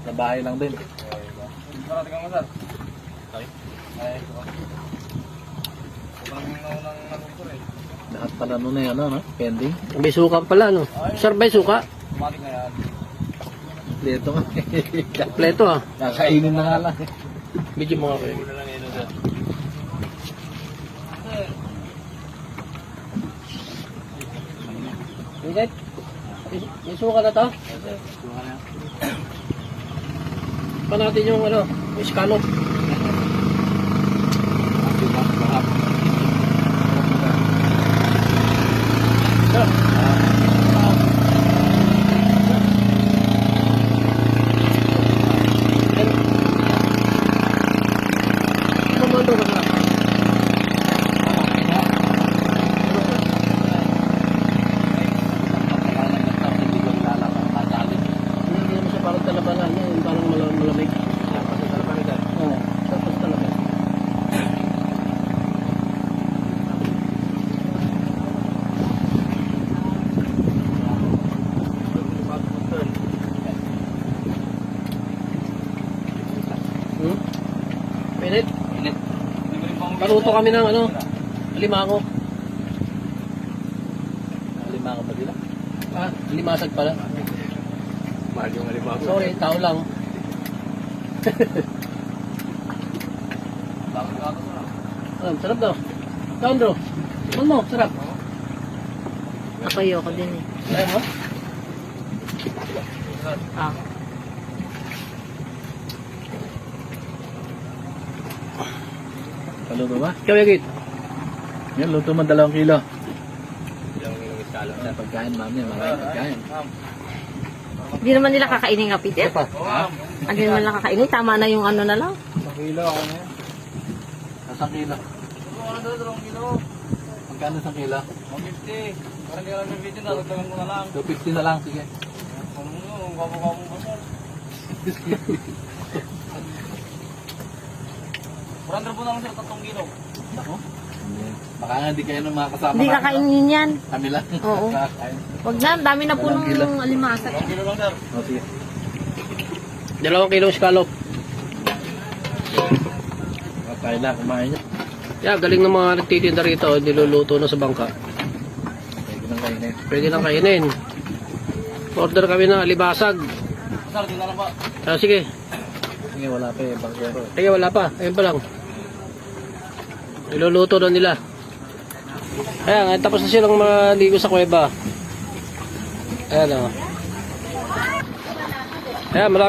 Sa bahay lang din. Marami kang masar. Ay. Lahat pala nun eh, ano, no? Pending. May suka pala, no? Sir, may suka? Matik na yan. Dito nga. Kompleto, ah. Kakainin na nga lang. Medyo mga kayo. Hindi na lang yun, sir. Ingrid, may suka na to? Pa natin yung ano, yung scallop. Pinit? Init. Paluto kami ng ano, limango. Lima ka ba sila? Ah, limasag pala. Mahal yung alimago. Sorry, tao lang. Sarap daw. Sandro, ano mo? Sarap. Ako ayoko din eh. Ayaw mo? Ah. Paluto ba? Ikaw, Yagit. Yan, luto mo 2 kilo. Yung iskalo. Yan, pagkain, mami. Maraming pagkain. Hindi naman nila kakainin nga, Peter. Pa. Hindi naman nila kakainin. Tama na yung ano na lang. 1 kilo ako na yan. 1 kilo. Ano daw, 2 kilo? Magkano 1 kilo? 150. Parang kaya lang yung video na, lagdagan ko na lang. 250 na lang, sige. Ano mo, ang gwapo-gwapo mo sir. 400 po na lang sir, 3 kilo. Ako? Hindi. Baka nga hindi kayo nung mga kasama Hindi namin, kakainin yan. no? Kami lang. Oo. Kakain. Wag na, dami na po Walang kilo. ng alimasag. 2 kilo lang sir. O, sige. 2 kilong scallop. Tayo na, kumain niya. Yeah, galing ng mga nagtitinda rito. Niluluto na sa bangka. Pwede nang kainin. Pwede nang kainin. Order kami ng alibasag. Sir, di na lang pa. Ah, sige. Sige, wala pa eh, bangkero. Kaya wala pa. Ayun pa lang. Niluluto na nila. Ayan, tapos na silang maligo sa kuweba. Ayan o. Ayan, marami.